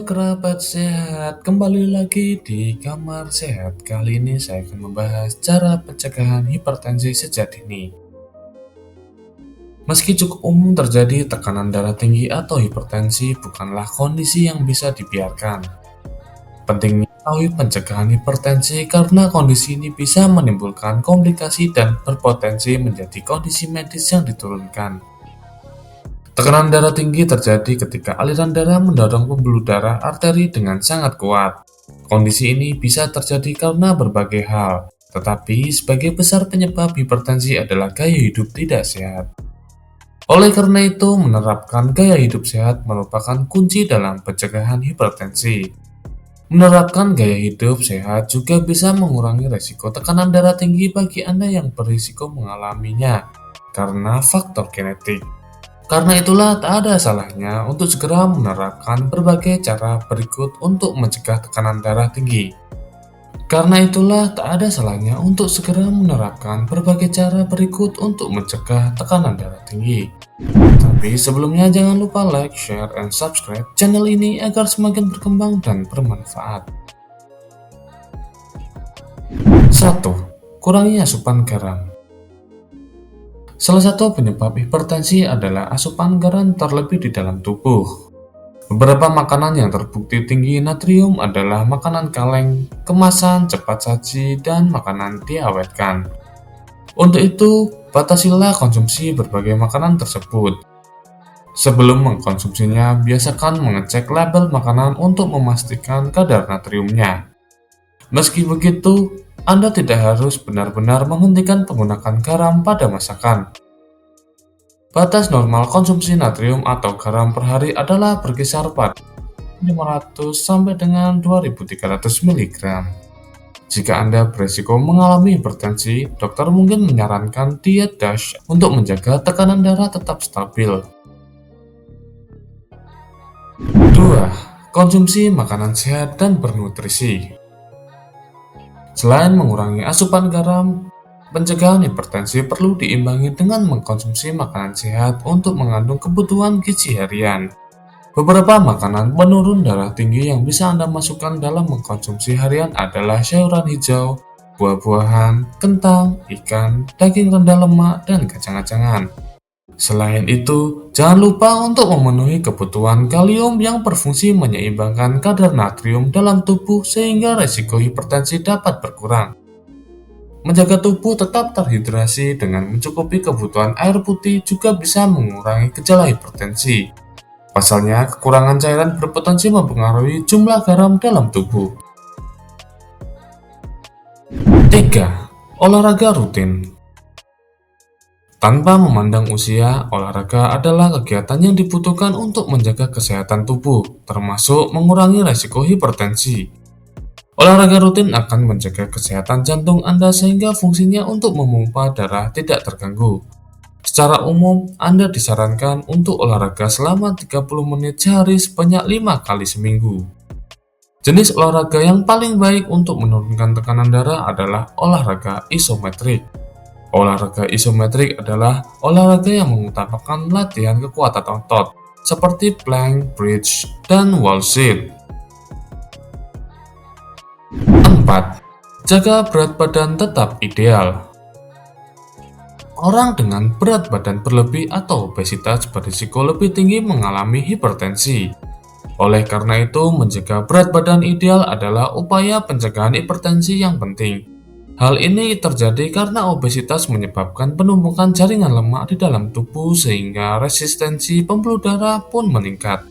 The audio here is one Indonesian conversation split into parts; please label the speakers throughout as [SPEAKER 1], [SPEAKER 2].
[SPEAKER 1] kerabat sehat, kembali lagi di Kamar Sehat. Kali ini saya akan membahas cara pencegahan hipertensi sejak dini. Meski cukup umum terjadi, tekanan darah tinggi atau hipertensi bukanlah kondisi yang bisa dibiarkan. Pentingnya mengetahui pencegahan hipertensi karena kondisi ini bisa menimbulkan komplikasi dan berpotensi menjadi kondisi medis yang diturunkan. Tekanan darah tinggi terjadi ketika aliran darah mendorong pembuluh darah arteri dengan sangat kuat. Kondisi ini bisa terjadi karena berbagai hal, tetapi sebagai besar penyebab hipertensi adalah gaya hidup tidak sehat. Oleh karena itu, menerapkan gaya hidup sehat merupakan kunci dalam pencegahan hipertensi. Menerapkan gaya hidup sehat juga bisa mengurangi resiko tekanan darah tinggi bagi Anda yang berisiko mengalaminya karena faktor genetik. Karena itulah tak ada salahnya untuk segera menerapkan berbagai cara berikut untuk mencegah tekanan darah tinggi. Karena itulah tak ada salahnya untuk segera menerapkan berbagai cara berikut untuk mencegah tekanan darah tinggi. Tapi sebelumnya jangan lupa like, share, and subscribe channel ini agar semakin berkembang dan bermanfaat. 1. Kurangi asupan garam. Salah satu penyebab hipertensi adalah asupan garam terlebih di dalam tubuh. Beberapa makanan yang terbukti tinggi natrium adalah makanan kaleng, kemasan, cepat saji, dan makanan diawetkan. Untuk itu, batasilah konsumsi berbagai makanan tersebut. Sebelum mengkonsumsinya, biasakan mengecek label makanan untuk memastikan kadar natriumnya. Meski begitu, Anda tidak harus benar-benar menghentikan penggunaan garam pada masakan. Batas normal konsumsi natrium atau garam per hari adalah berkisar pada 500 sampai dengan 2300 mg. Jika Anda berisiko mengalami hipertensi, dokter mungkin menyarankan diet DASH untuk menjaga tekanan darah tetap stabil. 2. Konsumsi makanan sehat dan bernutrisi. Selain mengurangi asupan garam, pencegahan hipertensi perlu diimbangi dengan mengkonsumsi makanan sehat untuk mengandung kebutuhan gizi harian. Beberapa makanan penurun darah tinggi yang bisa Anda masukkan dalam mengkonsumsi harian adalah sayuran hijau, buah-buahan, kentang, ikan, daging rendah lemak, dan kacang-kacangan. Selain itu, jangan lupa untuk memenuhi kebutuhan kalium yang berfungsi menyeimbangkan kadar natrium dalam tubuh sehingga resiko hipertensi dapat berkurang. Menjaga tubuh tetap terhidrasi dengan mencukupi kebutuhan air putih juga bisa mengurangi gejala hipertensi. Pasalnya, kekurangan cairan berpotensi mempengaruhi jumlah garam dalam tubuh. 3. Olahraga rutin. Tanpa memandang usia, olahraga adalah kegiatan yang dibutuhkan untuk menjaga kesehatan tubuh, termasuk mengurangi resiko hipertensi. Olahraga rutin akan menjaga kesehatan jantung Anda sehingga fungsinya untuk memompa darah tidak terganggu. Secara umum, Anda disarankan untuk olahraga selama 30 menit sehari sebanyak 5 kali seminggu. Jenis olahraga yang paling baik untuk menurunkan tekanan darah adalah olahraga isometrik. Olahraga isometrik adalah olahraga yang mengutamakan latihan kekuatan otot, seperti plank, bridge, dan wall sit. 4. Jaga berat badan tetap ideal. Orang dengan berat badan berlebih atau obesitas berisiko lebih tinggi mengalami hipertensi. Oleh karena itu, menjaga berat badan ideal adalah upaya pencegahan hipertensi yang penting. Hal ini terjadi karena obesitas menyebabkan penumpukan jaringan lemak di dalam tubuh sehingga resistensi pembuluh darah pun meningkat.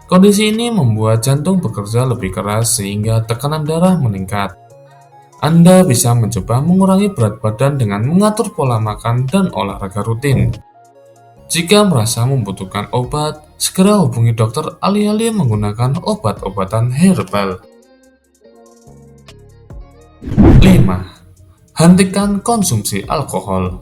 [SPEAKER 1] Kondisi ini membuat jantung bekerja lebih keras sehingga tekanan darah meningkat. Anda bisa mencoba mengurangi berat badan dengan mengatur pola makan dan olahraga rutin. Jika merasa membutuhkan obat, segera hubungi dokter alih-alih menggunakan obat-obatan herbal. 5. Hentikan konsumsi alkohol.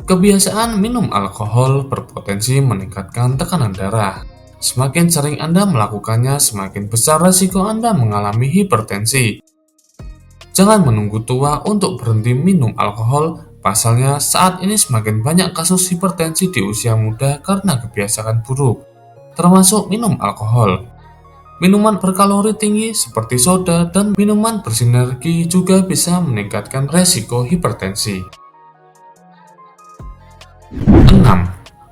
[SPEAKER 1] Kebiasaan minum alkohol berpotensi meningkatkan tekanan darah. Semakin sering Anda melakukannya, semakin besar risiko Anda mengalami hipertensi. Jangan menunggu tua untuk berhenti minum alkohol. Pasalnya, saat ini semakin banyak kasus hipertensi di usia muda karena kebiasaan buruk, termasuk minum alkohol. Minuman berkalori tinggi seperti soda dan minuman bersinergi juga bisa meningkatkan resiko hipertensi. 6.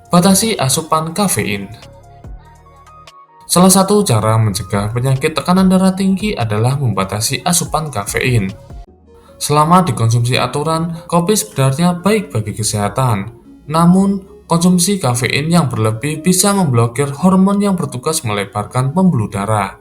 [SPEAKER 1] Batasi asupan kafein. Salah satu cara mencegah penyakit tekanan darah tinggi adalah membatasi asupan kafein. Selama dikonsumsi aturan, kopi sebenarnya baik bagi kesehatan. Namun, konsumsi kafein yang berlebih bisa memblokir hormon yang bertugas melebarkan pembuluh darah.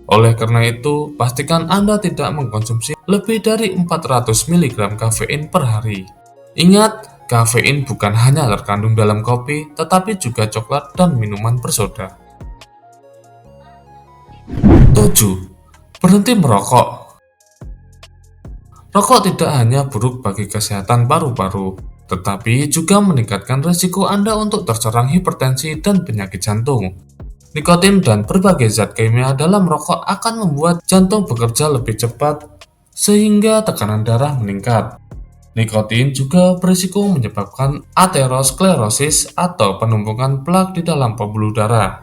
[SPEAKER 1] Oleh karena itu, pastikan Anda tidak mengkonsumsi lebih dari 400 mg kafein per hari. Ingat, kafein bukan hanya terkandung dalam kopi, tetapi juga coklat dan minuman bersoda. 7. Berhenti merokok. Rokok tidak hanya buruk bagi kesehatan paru-paru, tetapi juga meningkatkan risiko Anda untuk terserang hipertensi dan penyakit jantung. Nikotin dan berbagai zat kimia dalam rokok akan membuat jantung bekerja lebih cepat, sehingga tekanan darah meningkat. Nikotin juga berisiko menyebabkan aterosklerosis atau penumpukan plak di dalam pembuluh darah.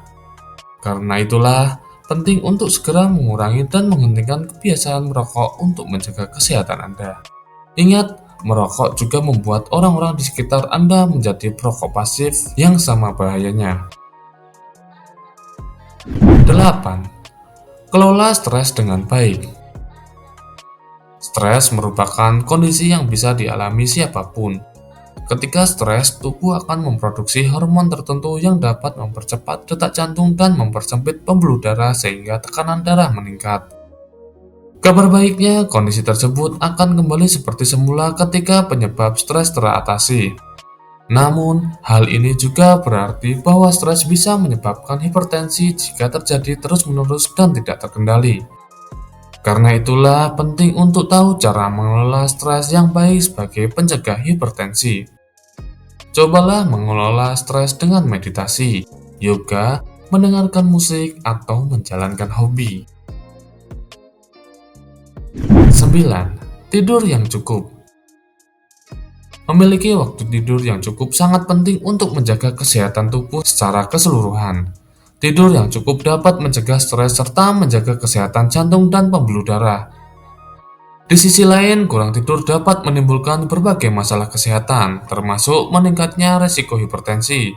[SPEAKER 1] Karena itulah, penting untuk segera mengurangi dan menghentikan kebiasaan merokok untuk menjaga kesehatan Anda. Ingat, merokok juga membuat orang-orang di sekitar Anda menjadi perokok pasif yang sama bahayanya. 8. Kelola stres dengan baik. Stres merupakan kondisi yang bisa dialami siapapun. Ketika stres, tubuh akan memproduksi hormon tertentu yang dapat mempercepat detak jantung dan mempersempit pembuluh darah sehingga tekanan darah meningkat. Kabar baiknya, kondisi tersebut akan kembali seperti semula ketika penyebab stres teratasi. Namun, hal ini juga berarti bahwa stres bisa menyebabkan hipertensi jika terjadi terus-menerus dan tidak terkendali. Karena itulah penting untuk tahu cara mengelola stres yang baik sebagai pencegah hipertensi. Cobalah mengelola stres dengan meditasi, yoga, mendengarkan musik, atau menjalankan hobi. 9. Tidur yang cukup. Memiliki waktu tidur yang cukup sangat penting untuk menjaga kesehatan tubuh secara keseluruhan. Tidur yang cukup dapat mencegah stres serta menjaga kesehatan jantung dan pembuluh darah. Di sisi lain, kurang tidur dapat menimbulkan berbagai masalah kesehatan, termasuk meningkatnya resiko hipertensi.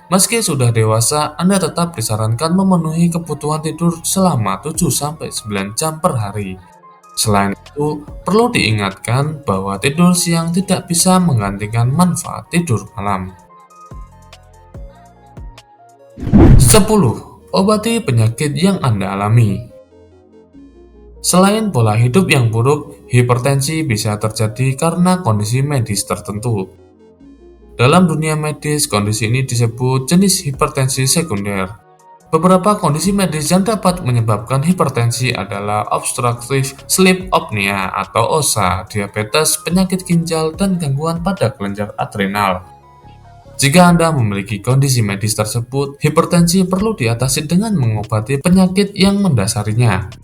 [SPEAKER 1] Meski sudah dewasa, Anda tetap disarankan memenuhi kebutuhan tidur selama 7-9 jam per hari. Selain itu, perlu diingatkan bahwa tidur siang tidak bisa menggantikan manfaat tidur malam. 10. Obati penyakit yang Anda alami. Selain pola hidup yang buruk, hipertensi bisa terjadi karena kondisi medis tertentu. Dalam dunia medis, kondisi ini disebut jenis hipertensi sekunder. Beberapa kondisi medis yang dapat menyebabkan hipertensi adalah obstructive sleep apnea atau OSA, diabetes, penyakit ginjal, dan gangguan pada kelenjar adrenal. Jika Anda memiliki kondisi medis tersebut, hipertensi perlu diatasi dengan mengobati penyakit yang mendasarinya.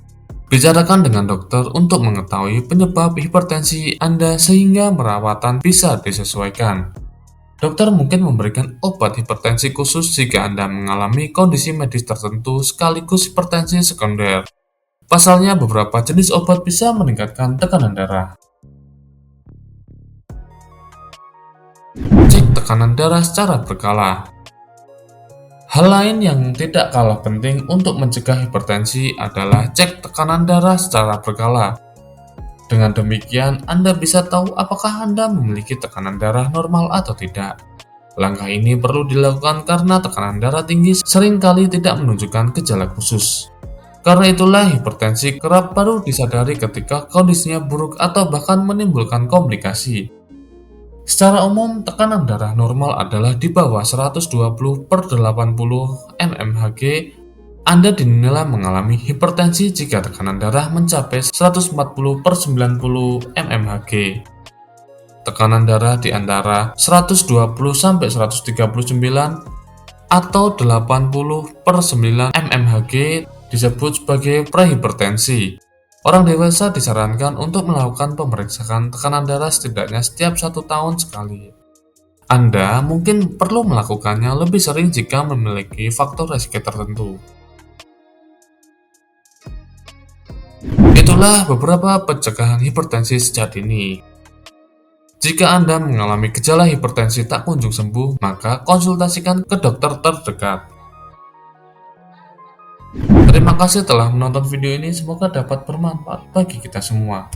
[SPEAKER 1] Bicarakan dengan dokter untuk mengetahui penyebab hipertensi Anda sehingga perawatan bisa disesuaikan. Dokter mungkin memberikan obat hipertensi khusus jika Anda mengalami kondisi medis tertentu sekaligus hipertensi sekunder. Pasalnya, beberapa jenis obat bisa meningkatkan tekanan darah. Cek tekanan darah secara berkala. Hal lain yang tidak kalah penting untuk mencegah hipertensi adalah cek tekanan darah secara berkala. Dengan demikian, Anda bisa tahu apakah Anda memiliki tekanan darah normal atau tidak. Langkah ini perlu dilakukan karena tekanan darah tinggi seringkali tidak menunjukkan gejala khusus. Karena itulah hipertensi kerap baru disadari ketika kondisinya buruk atau bahkan menimbulkan komplikasi. Secara umum, tekanan darah normal adalah di bawah 120/80 mmHg. Anda dinilai mengalami hipertensi jika tekanan darah mencapai 140/90 mmHg. Tekanan darah di antara 120/139 atau 80/9 mmHg disebut sebagai prehipertensi. Orang dewasa disarankan untuk melakukan pemeriksaan tekanan darah setidaknya setiap 1 tahun sekali. Anda mungkin perlu melakukannya lebih sering jika memiliki faktor risiko tertentu. itulah beberapa pencegahan hipertensi sejak dini. Jika Anda mengalami gejala hipertensi tak kunjung sembuh, maka konsultasikan ke dokter terdekat. Terima kasih telah menonton video ini, semoga dapat bermanfaat bagi kita semua.